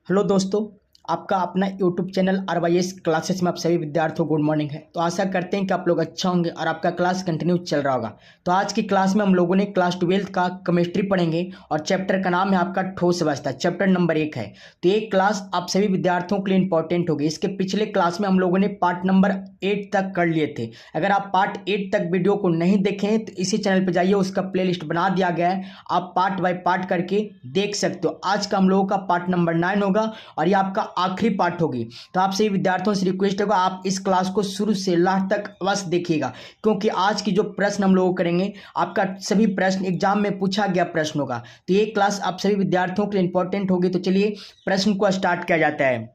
Hello दोस्तों, आपका अपना यूट्यूब चैनल RYS क्लासेस में आप सभी विद्यार्थियों गुड मॉर्निंग है। तो आशा करते हैं कि आप लोग अच्छा होंगे और आपका क्लास कंटिन्यू चल रहा होगा। तो आज की क्लास में हम लोगों ने क्लास 12 का केमिस्ट्री पढ़ेंगे और चैप्टर का नाम है आपका ठोस अवस्था, चैप्टर नंबर 1 है। तो ये क्लास आप सभी विद्यार्थियों के लिए इंपॉर्टेंट होगी। इसके पिछले क्लास में हम लोगों ने पार्ट नंबर 8 तक कर लिए थे। अगर आप पार्ट 8 तक वीडियो को नहीं देखें तो इसी चैनल पर जाइए, उसका प्लेलिस्ट बना दिया गया है, आप पार्ट बाय पार्ट करके देख सकते हो। आज का हम लोगों का पार्ट नंबर 9 होगा और ये आपका आखिरी पार्ट होगी। तो आप सभी विद्यार्थियों से रिक्वेस्ट होगा, आप इस क्लास को शुरू से लास्ट तक अवश्य देखिएगा, क्योंकि आज की जो प्रश्न हम लोग करेंगे आपका सभी प्रश्न एग्जाम में पूछा गया प्रश्न होगा। तो ये क्लास आप सभी विद्यार्थियों के लिए इंपॉर्टेंट होगी। तो चलिए प्रश्न को स्टार्ट किया जाता है।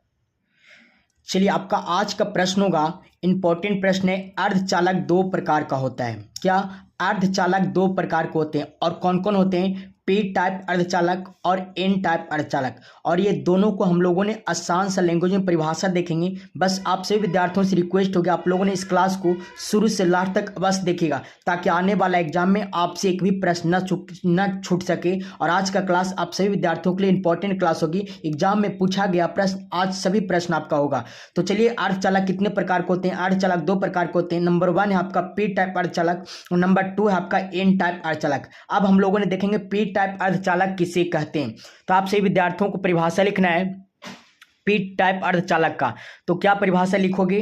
चलिए, आपका आज का प्रश्न होगा, इंपॉर्टेंट प्रश्न है, अर्धचालक दो प्रकार का होता है। क्या? अर्धचालक दो प्रकार के होते हैं और कौन कौन होते हैं? पी टाइप अर्धचालक और एन टाइप अर्धचालक। और ये दोनों को हम लोगों ने आसान सा लैंग्वेज में परिभाषा देखेंगे। बस आप सभी विद्यार्थियों से रिक्वेस्ट होगी, आप लोगों ने इस क्लास को शुरू से लास्ट तक अवश्य देखिएगा, ताकि आने वाला एग्जाम में आपसे एक भी प्रश्न न छूट सके। और आज का क्लास आप सभी विद्यार्थियों के लिए इंपॉर्टेंट क्लास होगी। एग्जाम में पूछा गया प्रश्न, आज सभी प्रश्न आपका होगा। तो चलिए, अर्धचालक कितने प्रकार के होते हैं? अर्धचालक दो प्रकार के होते हैं। नंबर 1 है आपका पी टाइप अर्धचालक और नंबर 2 है आपका एन टाइप अर्धचालक। अब हम लोगों ने देखेंगे पी टाइप अर्धचालक किसे कहते हैं। तो आप सभी विद्यार्थियों को परिभाषा लिखना है पी टाइप अर्धचालक का। तो क्या परिभाषा लिखोगे?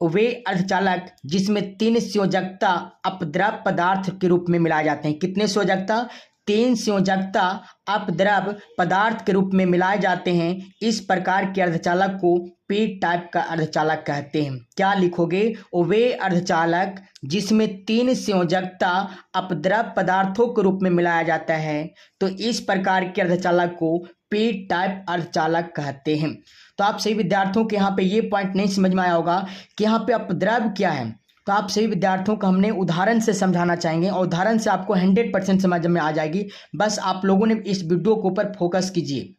वे अर्धचालक जिसमें 3 संयोजकता अपद्रव पदार्थ के रूप में मिलाए जाते हैं। कितने संयोजकता? 3 संयोजकता अपद्रव पदार्थ के रूप में मिलाए जाते हैं। इस प्रकार के अर्धचालक को पी टाइप का अर्धचालक कहते हैं। क्या लिखोगे? वे अर्धचालक जिसमें 3 संयोजकता अपद्रव पदार्थों के रूप में मिलाया जाता है, तो इस प्रकार के अर्धचालक को पी टाइप अर्धचालक कहते हैं। तो आप सभी विद्यार्थियों के यहाँ पे ये पॉइंट नहीं समझ में आया होगा कि यहाँ पे अपद्रव क्या है। तो आप सभी विद्यार्थियों को हमने उदाहरण से समझाना चाहेंगे और उदाहरण से आपको 100% समझ में आ जाएगी। बस आप लोगों ने इस वीडियो के ऊपर फोकस कीजिए।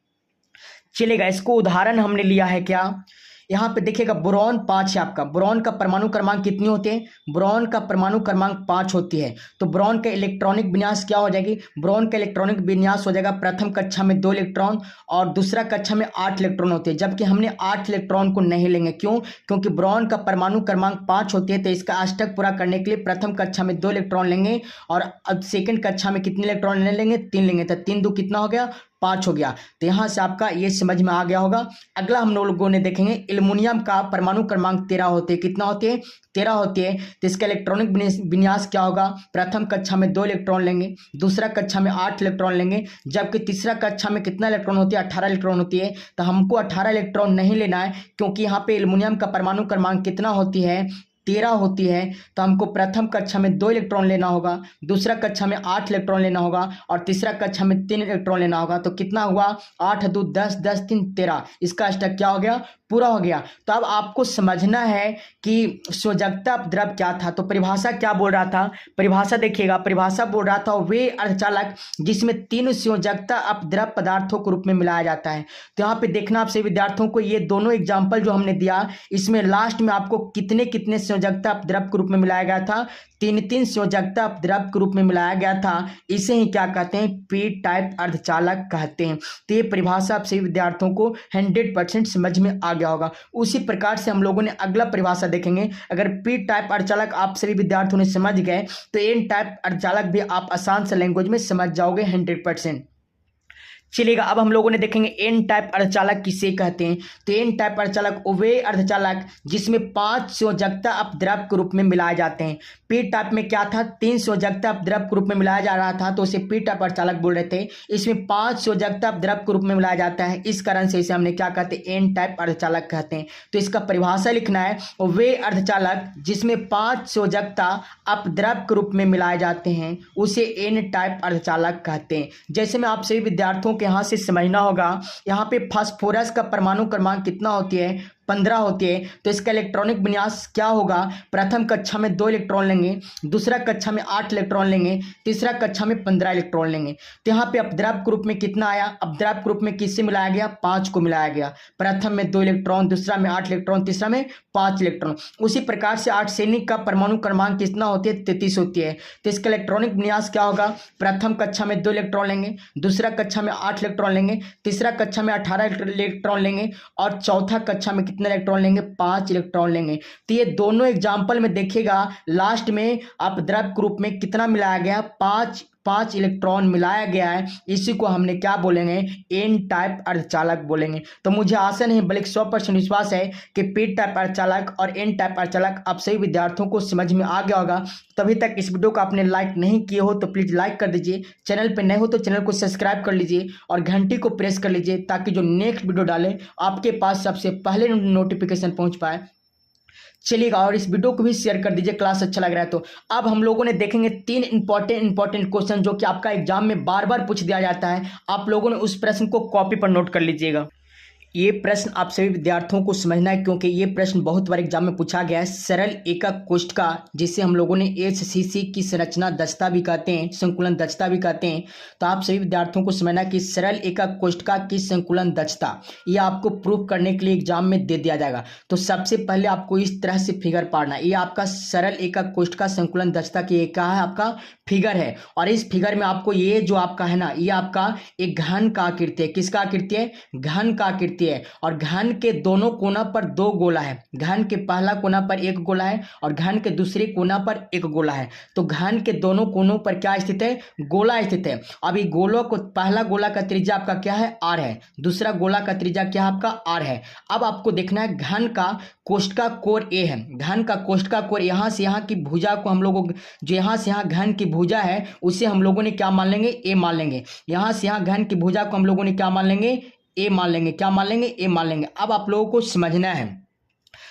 चलेगा, इसको उदाहरण हमने लिया है। क्या? यहाँ पे देखिएगा, बोरॉन 5 है आपका। बोरॉन का परमाणु क्रमांक कितने होते हैं? बोरॉन का परमाणु क्रमांक 5 होती है। तो बोरॉन का इलेक्ट्रॉनिक विन्यास क्या हो जाएगी? बोरॉन का इलेक्ट्रॉनिक विन्यास हो जाएगा प्रथम कक्षा में 2 इलेक्ट्रॉन और दूसरा कक्षा में 8 इलेक्ट्रॉन होते हैं, जबकि हमने 8 इलेक्ट्रॉन को नहीं लेंगे। क्यों? क्योंकि बोरॉन का परमाणु क्रमांक 5 होती है, तो इसका अष्टक पूरा करने के लिए प्रथम कक्षा में 2 इलेक्ट्रॉन लेंगे और सेकेंड कक्षा में कितने इलेक्ट्रॉन लेंगे? 3 लेंगे। तो 3 2 कितना हो गया? 5 हो गया। तो यहां से आपका ये समझ में आ गया होगा। अगला हम लोगों ने देखेंगे, एल्युमिनियम का परमाणु क्रमांक 13 होते हैं। कितना होते हैं? 13 होते हैं। तो इसका इलेक्ट्रॉनिक विन्यास क्या होगा? प्रथम कक्षा में 2 इलेक्ट्रॉन लेंगे, दूसरा कक्षा में 8 इलेक्ट्रॉन लेंगे, जबकि तीसरा कक्षा में कितना इलेक्ट्रॉन होती है? 18 इलेक्ट्रॉन होती है। तो हमको 18 इलेक्ट्रॉन नहीं लेना है, क्योंकि यहाँ पे एल्युमिनियम का परमाणु क्रमांक कितना होती है? 13 होती है। तो हमको प्रथम कक्षा में 2 इलेक्ट्रॉन लेना होगा, दूसरा कक्षा में 8 इलेक्ट्रॉन लेना होगा और तीसरा कक्षा में 3 इलेक्ट्रॉन लेना होगा। तो कितना हुआ? 8 2 10 10 3 13। इसका अष्टक क्या हो गया? पूरा हो गया। तो अब आपको समझना है कि संयोजकता अपद्रव क्या था। तो परिभाषा क्या बोल रहा था? परिभाषा देखिएगा, परिभाषा बोल रहा था वे अर्धचालक जिसमें 3 संयोजकता अपद्रव पदार्थों के रूप में मिलाया जाता है। तो यहाँ पे देखना आपसे विद्यार्थियों को, ये दोनों एग्जाम्पल जो हमने दिया, इसमें लास्ट में आपको कितने कितने संयोजकता अपद्रव के रूप में मिलाया गया था? 3 संयोजकता अपद्रव के रूप में मिलाया गया था। इसे ही क्या कहते हैं? पी टाइप अर्धचालक कहते हैं। तो ये परिभाषा आप सभी विद्यार्थियों को 100% समझ में आ गया होगा। उसी प्रकार से हम लोगों ने अगला परिभाषा देखेंगे। अगर पी टाइप अर्धचालक आप सभी विद्यार्थियों ने समझ गए, तो एन टाइप अर्धचालक भी आप आसान से लैंग्वेज में समझ जाओगे 100%। चलेगा, अब हम लोगों ने देखेंगे एन टाइप अर्धचालक किसे कहते हैं। तो एन टाइप अर्धचालक वे अर्धचालक जिसमें 5 संयोजकता अपद्रव के रूप में मिलाए जाते हैं। पी टाइप में क्या था? 3 संयोजकता अपद्रव के रूप में मिलाया जा रहा था, तो उसे पी टाइप अर्धचालक बोल रहे थे। इसमें 5 संयोजकता अपद्रव के रूप में मिलाया जाता है, इस कारण से इसे हमने क्या कहते हैं? एन टाइप अर्धचालक कहते हैं। तो इसका परिभाषा लिखना है, वे अर्धचालक जिसमें 5 संयोजकता अपद्रव के रूप में मिलाए जाते हैं, उसे एन टाइप अर्धचालक कहते हैं। जैसे मैं आप सभी विद्यार्थियों यहाँ से समझना होगा, यहाँ पे फास्फोरस का परमाणु क्रमांक कितना होती है? 15 होती है, तो इसका इलेक्ट्रॉनिक विन्यास क्या होगा? प्रथम कक्षा में 2 इलेक्ट्रॉन लेंगे, दूसरा कक्षा में 8 इलेक्ट्रॉन लेंगे, तीसरा कक्षा में 15 इलेक्ट्रॉन लेंगे। तो यहाँ पे अपद्रव्य ग्रुप में कितना आया? अपद्रव्य ग्रुप में किससे मिलाया गया? 5 को मिलाया गया। प्रथम में 2 इलेक्ट्रॉन, दूसरा में 8 इलेक्ट्रॉन, तीसरा में 5 इलेक्ट्रॉन। उसी प्रकार से आर्सेनिक का परमाणु क्रमांक कितना होती है? 33 होती है। तो इसका इलेक्ट्रॉनिक विन्यास क्या होगा? प्रथम कक्षा में 2 इलेक्ट्रॉन लेंगे, दूसरा कक्षा में 8 इलेक्ट्रॉन लेंगे, तीसरा कक्षा में 18 इलेक्ट्रॉन लेंगे और चौथा कक्षा में कितने इलेक्ट्रॉन लेंगे? 5 इलेक्ट्रॉन लेंगे। तो ये दोनों एग्जाम्पल में देखिएगा लास्ट में अपद्रव्य ग्रुप में कितना मिलाया गया? 5 इलेक्ट्रॉन मिलाया गया है। इसी को हमने क्या बोलेंगे? एन टाइप अर्धचालक बोलेंगे। तो मुझे आशा नहीं बल्कि 100% विश्वास है कि पी टाइप अर्धचालक और एन टाइप अर्धचालक आप सभी विद्यार्थियों को समझ में आ गया होगा। तभी तक इस वीडियो को आपने लाइक नहीं किए हो तो प्लीज लाइक कर दीजिए, चैनल पर नए हो तो चैनल को सब्सक्राइब कर लीजिए और घंटी को प्रेस कर लीजिए ताकि जो नेक्स्ट वीडियो डाले आपके पास सबसे पहले नोटिफिकेशन पहुंच पाए। चलिएगा और इस वीडियो को भी शेयर कर दीजिए क्लास अच्छा लग रहा है तो। अब हम लोगों ने देखेंगे 3 इंपॉर्टेंट क्वेश्चन जो कि आपका एग्जाम में बार बार पूछ दिया जाता है। आप लोगों ने उस प्रश्न को कॉपी पर नोट कर लीजिएगा। ये प्रश्न आप सभी विद्यार्थियों को समझना है क्योंकि ये प्रश्न बहुत बार एग्जाम में पूछा गया है। सरल एकक कोष्ठका जिसे हम लोगों ने एचसीसी की संरचना दक्षता भी कहते हैं, संकुलन दक्षता भी कहते हैं। तो आप सभी विद्यार्थियों को समझना कि सरल एकक कोष्ठका की संकुलन दक्षता ये आपको प्रूफ करने के लिए एग्जाम में दे दिया जाएगा। तो सबसे पहले आपको इस तरह से फिगर पाड़ना है। ये आपका सरल एकक कोष्ठका संकुलन दक्षता की क्या है? आपका फिगर है। और इस फिगर में आपको ये जो आपका है ना, ये आपका एक घन का आकृति है। किसका आकृति है? घन का आकृति है। और घन के दोनों कोना पर 2 गोला है। घन के पहला कोना पर 1 गोला है और घन के दूसरे कोना पर 1 गोला है। तो घन के दोनों कोनों पर क्या स्थित है? गोला स्थित है। अब ये गोलों को पहला गोला का त्रिज्या आपका क्या है? r है। दूसरा गोला का त्रिज्या क्या है? आपका r है। अब आपको देखना है घन का कोष्ठका कोण a है। घन का कोष्ठका कोण यहां से यहां की भुजा को हम लोगों जो यहां से यहां घन की भुजा है उसे हम लोगों ने क्या मान लेंगे? a मान लेंगे। यहां से यहां घन की भुजा को हम लोगों ने क्या मान लेंगे? ए मान लेंगे। क्या मान लेंगे? ए मान लेंगे। अब आप लोगों को समझना है,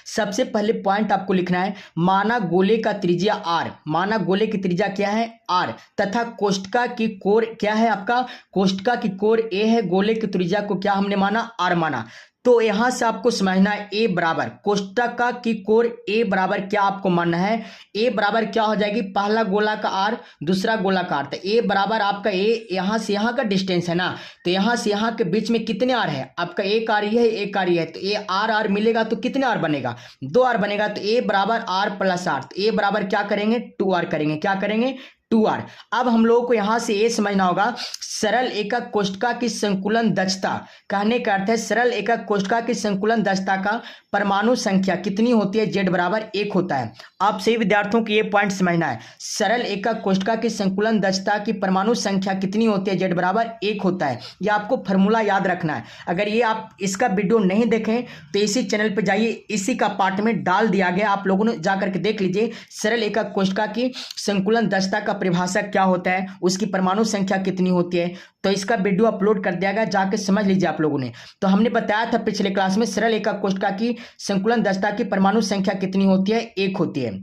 सबसे पहले पॉइंट आपको लिखना है माना गोले का त्रिज्या r, माना गोले की त्रिज्या क्या है? r, तथा कोष्ठका की कोण क्या है? आपका कोष्ठका की कोण a है। गोले की त्रिज्या को क्या हमने माना? r माना। तो यहां से आपको समझना है a बराबर कोष्ठका की कोण a बराबर क्या आपको मानना है? a बराबर क्या हो जाएगी? पहला गोला का r, दूसरा गोला का r। तो a बराबर आपका a यहां से यहां का डिस्टेंस है ना, तो यहां से यहां के बीच में कितने r है? आपका एक r है, एक r है। तो a r मिलेगा तो कितने r बनेगा? 2r बनेगा। तो a बराबर r प्लस r। तो a बराबर क्या करेंगे? 2r करेंगे। क्या करेंगे? 2r। अब हम लोगों को यहां से ये समझना होगा सरल एकक कोष्ठका की संकुलन दक्षता, कहने का अर्थ है सरल एकक कोष्ठका की संकुलन दक्षता का परमाणु संख्या कितनी होती है? z बराबर 1 होता है। आप सही विद्यार्थियों को ये पॉइंट समझना है, सरल एकक कोष्ठका की संकुलन दक्षता की परमाणु संख्या कितनी होती है? z बराबर 1 होता है। ये आपको फॉर्मूला याद रखना है। अगर ये आप इसका वीडियो नहीं देखें तो इसी चैनल पर जाइए, इसी का पार्ट में डाल दिया गया, आप लोगों ने जाकर के देख लीजिए। सरल एकक कोष्ठका की संकुलन दक्षता का परिभाषा क्या होता है, उसकी परमाणु संख्या कितनी होती है, तो इसका वीडियो अपलोड कर दिया गया, जाके समझ लीजिए आप लोगों ने। तो हमने बताया था पिछले क्लास में सरल एकक कोष्ठका की संकुलन दक्षता की परमाणु संख्या कितनी होती है? 1 होती है।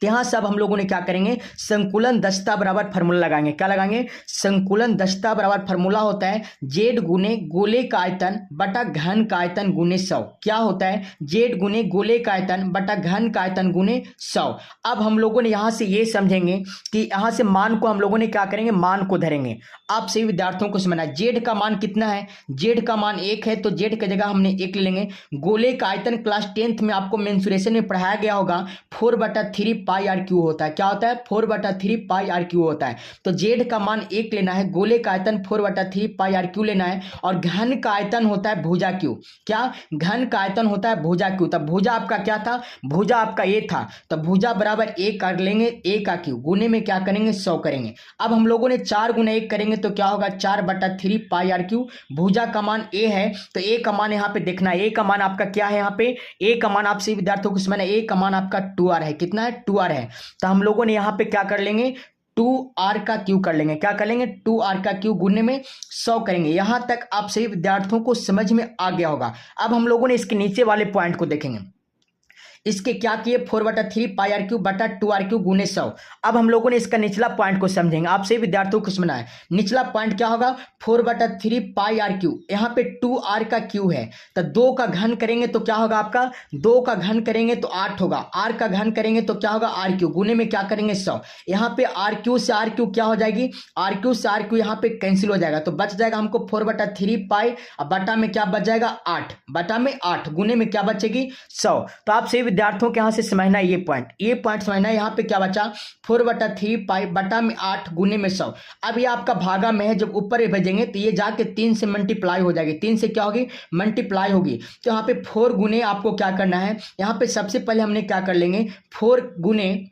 यहां सब हम लोगों ने क्या करेंगे? संकुलन दक्षता बराबर फार्मूला लगाएंगे। क्या लगाएंगे? संकुलन दक्षता बराबर फार्मूला होता है जेड गुने गोले का आयतन बटा घन का आयतन गुने 100। क्या होता है? जेड गुने गोले का आयतन बटा घन का आयतन गुने 100। अब हम लोगों ने यहां से ये समझेंगे कि यहां से मान को हम लोगों ने क्या करेंगे? मान को धरेंगे। आप सभी विद्यार्थियों को समझना है जेड का मान कितना है? जेड का मान 1 है, तो जेड की जगह हमने 1 ले लेंगे। गोले का आयतन क्लास 10th में आपको मेंसुरेशन में पढ़ाया गया होगा 4/3 पाई आर क्यू होता है। क्या होता है? 4/3 पाई आर क्यू होता है। तो जेड का मान 1 लेना है, गोले का आयतन 4/3 पाई आर क्यू लेना है और घन का आयतन होता है भुजा क्यू। क्या? घन का आयतन होता है भुजा क्यू। तब भुजा आपका क्या था? भुजा आपका ये था, तो भुजा बराबर 1 कर लेंगे, 1 का क्यू गुने में क्या करेंगे? 100 करेंगे। अब हम लोगों ने 4 गुना 1 करेंगे तो क्या होगा? 4/3 पाई आर क्यू। भुजा का मान a है, तो a का मान यहाँ पे देखना है। a का मान आपका क्या है? यहाँ पे a का मान आपसे विद्यार्थियों को समझना है, a का मान आपका 2r है। कितना है? 2r है। तो हम लोगों ने यहाँ पे क्या कर लेंगे? 2r का क्यू कर लेंगे। क्या कर लेंगे? 2r का क्यू गुने में 100 करेंगे। यहां तक आप सभी विद्यार्थियों को समझ में आ गया होगा। अब हम लोगों ने इसके नीचे वाले पॉइंट को देखेंगे। इसके क्या किए 4/3 पाई आर क्यू बटा 2r क्यू गुने 100। अब हम लोगों ने इसका निचला पॉइंट को समझेंगे, आप सभी विद्यार्थियों को समझना है। निचला पॉइंट क्या होगा 4/3 पाई आर क्यू, यहाँ पे 2r का क्यू है तो 2 का घन करेंगे तो क्या होगा आपका 2 का घन करेंगे तो 8 होगा, r का घन करेंगे तो क्या होगा आर क्यू गुने में क्या करेंगे 100। यहाँ पे आर क्यू से आर क्यू क्या हो जाएगी, आर क्यू से आर क्यू यहाँ पे कैंसिल हो जाएगा तो बच जाएगा हमको 4/3 पाई और बटा में क्या बच जाएगा 8, बटा में 8 गुने में क्या बचेगी 100। तो आप सभी विद्यार्थियों के यहाँ से समझना है ये पॉइंट समझना है। यहाँ पे क्या बचा 4/3 पाई बटा में 8 गुने में 100। अब ये आपका भागा में है, जब ऊपर भेजेंगे तो ये जाके 3 से मल्टीप्लाई हो जाएगी, 3 से क्या होगी मल्टीप्लाई होगी। तो यहाँ पे 4 गुने आपको क्या करना है, यहाँ पे सबसे पहले हमने क्या कर लेंगे 4 गुने,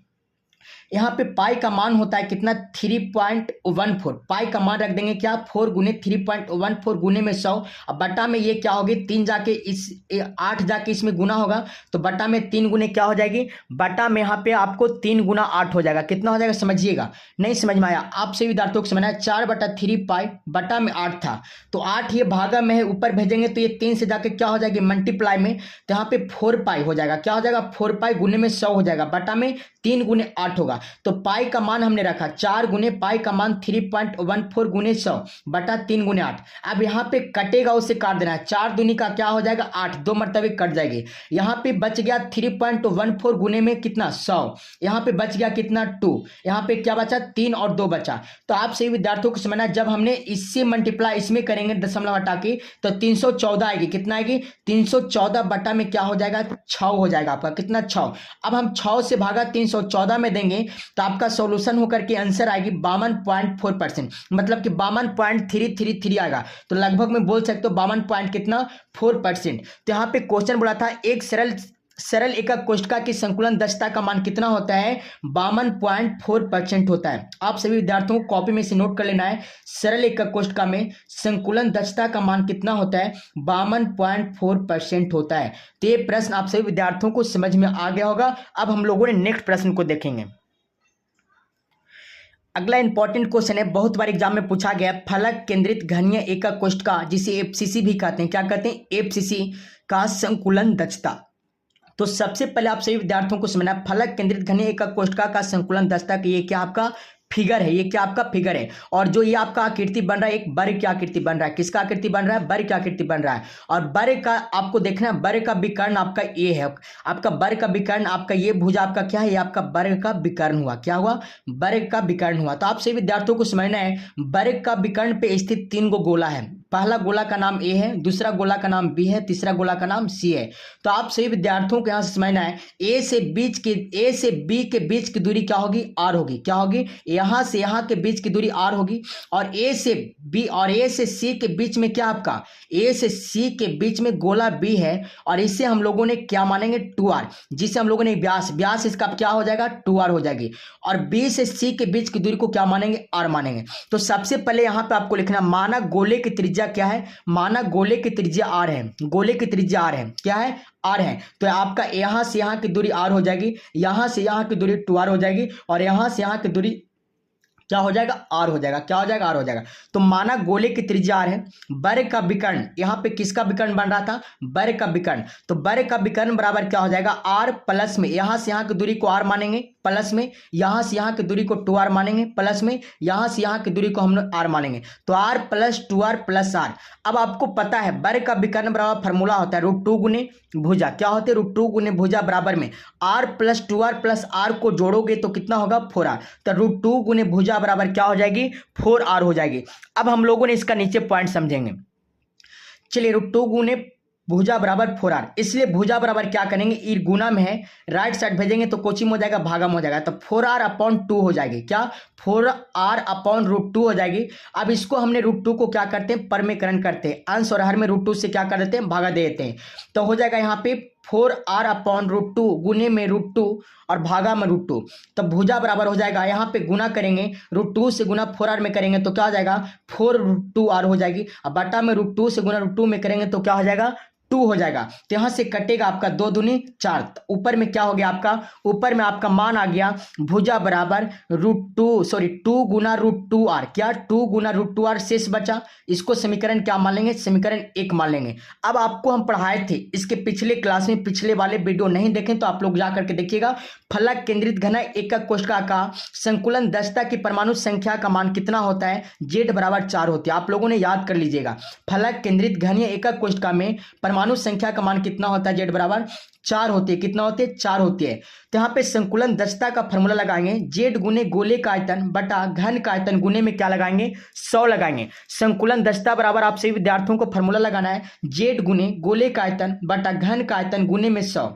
यहाँ पे पाई का मान होता है कितना 3.14, पाई का मान रख देंगे क्या 4 गुने 3.14 गुने में 100। अब बटा में ये क्या होगी 3 जाके इस 8 जाके इसमें गुना होगा तो बटा में 3 गुने क्या हो जाएगी, बटा में यहाँ पे आपको 3 गुना 8 हो जाएगा, कितना हो जाएगा समझिएगा, नहीं समझ में आया आप सभी विद्यार्थियों को समझना है। 4/3 पाई बटा में 8 था तो 8 ये भागा में है, ऊपर भेजेंगे तो ये 3 से जाके क्या हो जाएगी मल्टीप्लाई में, तो यहाँ पे 4 पाई हो जाएगा, क्या हो जाएगा 4 पाई गुने में 100 हो जाएगा, बटा में 3 गुने 8 होगा। तो पाई का मान हमने रखा 4 गुने पाई का मान 3.14 गुने 100 बटा 3 गुने 8। अब यहाँ पे कटेगा उसे काट देना है, 4 दूनी का क्या हो जाएगा 8, 2 मरतबे कट जाएगी। यहाँ पे बच गया 3.14 गुने में कितना 100, यहाँ पे बच गया कितना 2, यहाँ पे क्या बचा 3 और 2 बचा। तो आप सही विद्यार्थियों को समझना जब हमने इससे मल्टीप्लाई इसमें करेंगे दशमलव हटा के तो 314 आएगी, कितना आएगी 314 बटा में क्या हो जाएगा 6 हो जाएगा आपका, कितना 6। अब हम 6 से भागा 314 में देंगे तो आपका सॉल्यूशन होकर के आंसर आएगी 52.4%, मतलब कि 52.333 आएगा। तो लगभग मैं बोल सकते हो 52 पॉइंट कितना 4%। तो यहाँ पे क्वेश्चन बोला था एक सरल एकक कोष्ठका की संकुलन दक्षता का मान कितना होता है 52.4% होता है। आप सभी विद्यार्थियों को कॉपी में से नोट कर लेना है, सरल एकक कोष्ठका में संकुलन दक्षता का मान कितना होता है 52.4% होता है। तो ये प्रश्न आप सभी विद्यार्थियों को समझ में आ गया होगा। अब हम लोगों ने नेक्स्ट प्रश्न को देखेंगे। अगला इंपॉर्टेंट क्वेश्चन है, बहुत बार एग्जाम में पूछा गया, फलक केंद्रित घनीय एकक कोष्ठका जिसे एफसीसी भी कहते हैं, क्या कहते हैं एफसीसी का संकुलन दक्षता। तो सबसे पहले आप सभी विद्यार्थियों को समझना है फलक केंद्रित घनीय एकक कोष्ठका का संकुलन दक्षता कि ये क्या आपका फिगर है, ये क्या आपका फिगर है। और जो ये आपका आकृति बन रहा है एक वर्ग की आकृति बन रहा है, किसका आकृति बन रहा है वर्ग की आकृति बन रहा है। और वर्ग का आपको देखना है वर्ग का विकर्ण आपका ये है, आपका वर्ग का विकर्ण आपका ये भुजा आपका क्या है, ये आपका वर्ग का विकर्ण हुआ, क्या हुआ वर्ग का विकर्ण हुआ। तो आप सभी विद्यार्थियों को समझना है वर्ग का विकर्ण पे स्थित 3 गो गोला है, पहला गोला का नाम ए है, दूसरा गोला का नाम बी है, तीसरा गोला का नाम सी है। तो आप सभी विद्यार्थियों को यहाँ से समझना है ए से बी के बीच की दूरी क्या होगी आर होगी, क्या होगी यहाँ से यहाँ के बीच की दूरी आर होगी। और ए से बी और ए से सी के बीच में क्या आपका ए से सी के बीच में गोला बी है और इसे हम लोगों ने क्या मानेंगे 2r, जिसे हम लोगों ने व्यास इसका क्या हो जाएगा 2r हो जाएगी। और बी से सी के बीच की दूरी को क्या मानेंगे r मानेंगे। तो सबसे पहले यहाँ पे आपको लिखना माना गोले की त्रिज्या क्या है, माना गोले की त्रिज्या r है, गोले की त्रिज्या r है, क्या है r है। तो आपका यहाँ से यहाँ की दूरी r हो जाएगी, यहाँ से यहाँ की दूरी 2r हो जाएगी और यहाँ से यहाँ की दूरी क्या हो जाएगा r हो जाएगा, क्या हो जाएगा r हो जाएगा। तो माना गोले की त्रिज्या r है, वर्ग का विकर्ण यहाँ पे किसका विकर्ण बन रहा था वर्ग का विकर्ण, तो वर्ग का विकर्ण बराबर क्या हो जाएगा r प्लस में यहाँ से यहाँ की दूरी को r मानेंगे प्लस में यहाँ से यहाँ की दूरी को 2r मानेंगे प्लस में यहाँ से यहाँ की दूरी को हम लोग r मानेंगे, तो r plus 2r plus r। अब आपको पता है वर्ग का विकर्ण बराबर फॉर्मूला होता है √2 गुने भुजा, क्या होते हैं √2 गुने भुजा बराबर में r plus 2r plus r को जोड़ोगे तो कितना होगा 4r, तो √2 गुने भुजा बराबर क्या हो जाएगी 4r हो जाएगी। अब हम लोगों ने इसका नीचे पॉइंट समझेंगे। चलिए √2 गुने भुजा बराबर 4r, इसलिए भुजा बराबर क्या करेंगे ई गुना में है, राइट साइड भेजेंगे तो कोचिंग हो जाएगा भागम हो जाएगा, तो 4r/2 हो जाएगी, क्या 4r/√2 हो जाएगी। अब इसको हमने √2 को क्या करते हैं परमीकरण करते हैं, अंश और हर में √2 से क्या कर देते हैं भागा दे देते हैं। तो हो जाएगा यहाँ पे 4r/√2 गुने में √2 और भागा में √2, तब भुजा बराबर हो जाएगा यहाँ पे गुना करेंगे √2 से गुना 4r में करेंगे तो क्या हो जाएगा 4√2r हो जाएगी। अब बटा में √2 से गुना √2 में करेंगे तो क्या हो जाएगा 2 हो जाएगा। तो यहाँ से कटेगा आपका 2 दूनी 4। ऊपर में क्या हो गया आपका, ऊपर में आपका मान आ गया भुजा बराबर टू गुना √2r। क्या 2 गुना √2r शेष बचा। इसको समीकरण क्या मान लेंगे, समीकरण 1 मान लेंगे। अब आपको हम पढ़ाए थे इसके पिछले क्लास में, पिछले वाले वीडियो नहीं देखें तो आप लोग जा करके देखिएगा। फलक केंद्रित घनक एकक कोशिका का संकुलन दक्षता की परमाणु संख्या का मान कितना होता है, Z बराबर 4 होती है। आप लोगों ने याद कर लीजिएगा, फलक केंद्रित घनीय एकक कोशिका में परमाणु संख्या का मान कितना होता है, Z बराबर 4 होती है। कितना होती है, 4 होती है। तो यहाँ पे संकुलन दक्षता का फॉर्मूला लगाएंगे, Z गुने गोले का आयतन बटा घन का आयतन गुने में क्या लगाएंगे, 100 लगाएंगे। संकुलन दक्षता बराबर आप सभी विद्यार्थियों को फॉर्मूला लगाना है, Z गुने गोले का आयतन बटा घन का आयतन गुने में 100।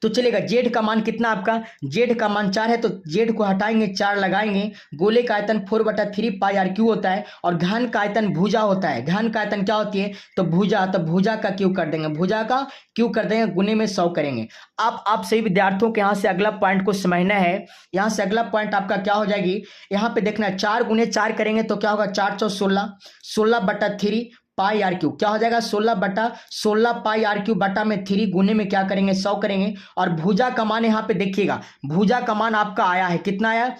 तो चलेगा, Z का मान कितना आपका, Z का मान 4 है तो Z को हटाएंगे, 4 लगाएंगे। गोले का आयतन 4/3 पाई r क्यू होता है और घन का आयतन भुजा होता है। घन का आयतन क्या होती है, तो भुजा, तो भुजा का क्यू कर देंगे, भुजा का क्यू कर देंगे, गुने में 100 करेंगे। अब आप सही विद्यार्थियों को यहाँ से अगला पॉइंट को समझना है। यहाँ से अगला पॉइंट आपका क्या हो जाएगी, यहाँ पे देखना है 4 गुने 4 करेंगे तो क्या होगा, 4 × 16, 16/3 पाई r क्यू। क्या हो जाएगा, 16/16 पाई r क्यू बटा में 3 गुने में क्या करेंगे, 100 करेंगे। और भुजा का मान यहाँ पे देखिएगा, भुजा का मान आपका आया है, कितना आया,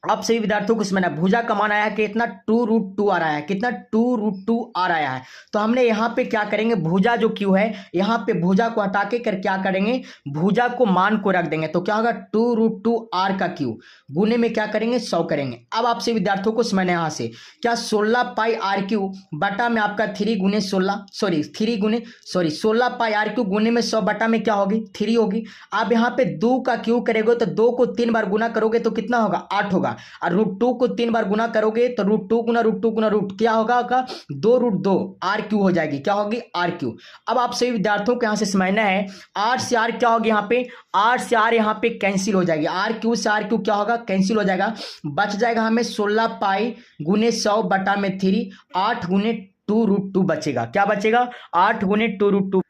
आप सभी विद्यार्थियों को समझना, भुजा का मान आया है कितना, 2√2r आया है। कितना, 2√2r आया है। तो हमने यहाँ पे क्या करेंगे, भुजा जो क्यू है, यहाँ पे भुजा को हटा के कर क्या करेंगे, भुजा को मान को रख देंगे। तो क्या होगा, 2√2r का क्यू गुने में क्या करेंगे, 100 करेंगे। अब आपसे विद्यार्थियों को समझना यहाँ से, क्या 16 पाई r क्यू बटा में आपका 3 गुने 16, 16 पाई r क्यू गुने में 100 बटा में क्या होगी, 3 होगी। आप यहाँ पे 2 का क्यू करेंगे तो 2 को 3 बार गुना करोगे तो कितना होगा, 8 होगा। और √2 को 3 बार गुना करोगे तो √2 गुना √2 गुना √, क्या होगा आपका 2√2 r क्यू हो जाएगी। क्या होगी, r क्यू। अब आप सभी विद्यार्थियों को यहाँ से समझना है, r से r क्या होगी, यहाँ पे r से r यहाँ पे कैंसिल हो जाएगी, r क्यू से r क्यू क्या होगा, कैंसिल हो जाएगा। बच जाएगा हमें 16 पाई गुने 100 बटा में 3, 8 गुने 2√2 बचेगा। क्या बचेगा, 8 गुने 2√2।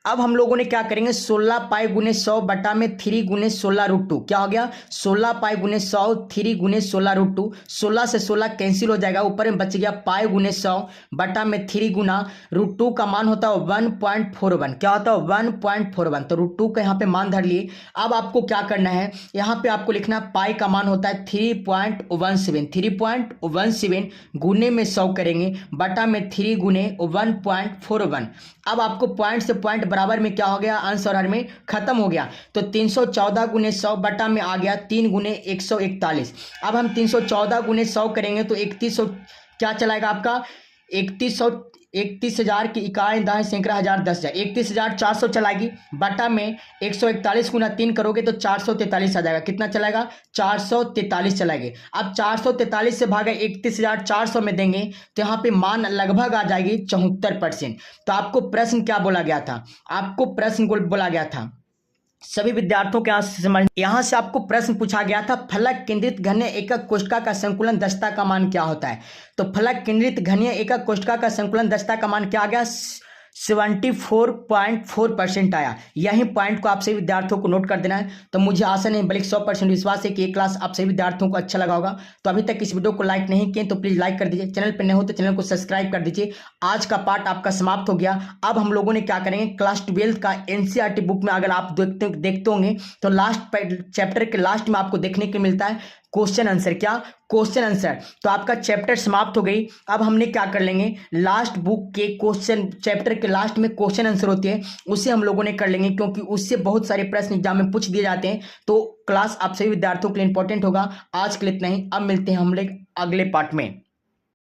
अब हम लोगों ने क्या करेंगे, 16 पाई गुने 100 बटा में 3 गुने 16√2। क्या हो गया, 16 पाई गुने 100 3 गुने 16√2। 16 से 16 कैंसिल हो जाएगा, ऊपर में बच गया पाई गुने 100 बटा में 3 गुना √2 का मान होता है 1.41। क्या होता है, 1.41। तो √2 का यहाँ पे मान धर लिए। अब आपको क्या करना है, यहाँ पे आपको लिखना पाई का मान होता है 3.17। 3.17 गुने में 100 करेंगे बटा में 3 गुने 1.41। अब आपको पॉइंट से पॉइंट बराबर में क्या हो गया, अंश और हर में खत्म हो गया। तो 314 गुने 100 बटा में आ गया 3 गुने 141। अब हम 314 गुने 100 करेंगे तो 3100 क्या चलाएगा आपका, 31,000 की इकाई दाएं सैकड़ा हजार 10,000, 31,400 चलाएगी बटा में 141 गुना 3 करोगे तो 443 आ जाएगा। कितना चलाएगा, 443 चलाएगी। अब 443 से भागा 31,400 में देंगे तो यहाँ पे मान लगभग आ जाएगी 74%। तो आपको प्रश्न क्या बोला गया था, आपको प्रश्न बोला गया था सभी विद्यार्थियों के यहाँ से आपको प्रश्न पूछा गया था, फलक केंद्रित घनीय एकक कोशिका का संकुलन दक्षता का मान क्या होता है। तो फलक केंद्रित घनीय एकक कोशिका का संकुलन दक्षता का मान क्या आ गया, 74.4% आया। यही पॉइंट को आप सभी विद्यार्थियों को नोट कर देना है। तो मुझे आशा नहीं बल्कि 100% विश्वास है कि ये क्लास आप सभी विद्यार्थियों को अच्छा लगा होगा। तो अभी तक इस वीडियो को लाइक नहीं किए तो प्लीज लाइक कर दीजिए, चैनल पर नए हो तो चैनल को सब्सक्राइब कर दीजिए। आज का पार्ट आपका समाप्त हो गया। अब हम लोगों ने क्या करेंगे, क्लास 12 का एनसीईआरटी बुक में अगर आप देखते होंगे तो लास्ट चैप्टर के लास्ट में आपको देखने को मिलता है क्वेश्चन आंसर। क्या, क्वेश्चन आंसर। तो आपका चैप्टर समाप्त हो गई। अब हमने क्या कर लेंगे, लास्ट बुक के क्वेश्चन, चैप्टर के लास्ट में क्वेश्चन आंसर होती है उसे हम लोगों ने कर लेंगे, क्योंकि उससे बहुत सारे प्रश्न एग्जाम में पूछ दिए जाते हैं। तो क्लास आप सभी विद्यार्थियों के लिए इंपॉर्टेंट होगा। आज के लिए इतना ही, अब मिलते हैं हम लोग अगले पार्ट में।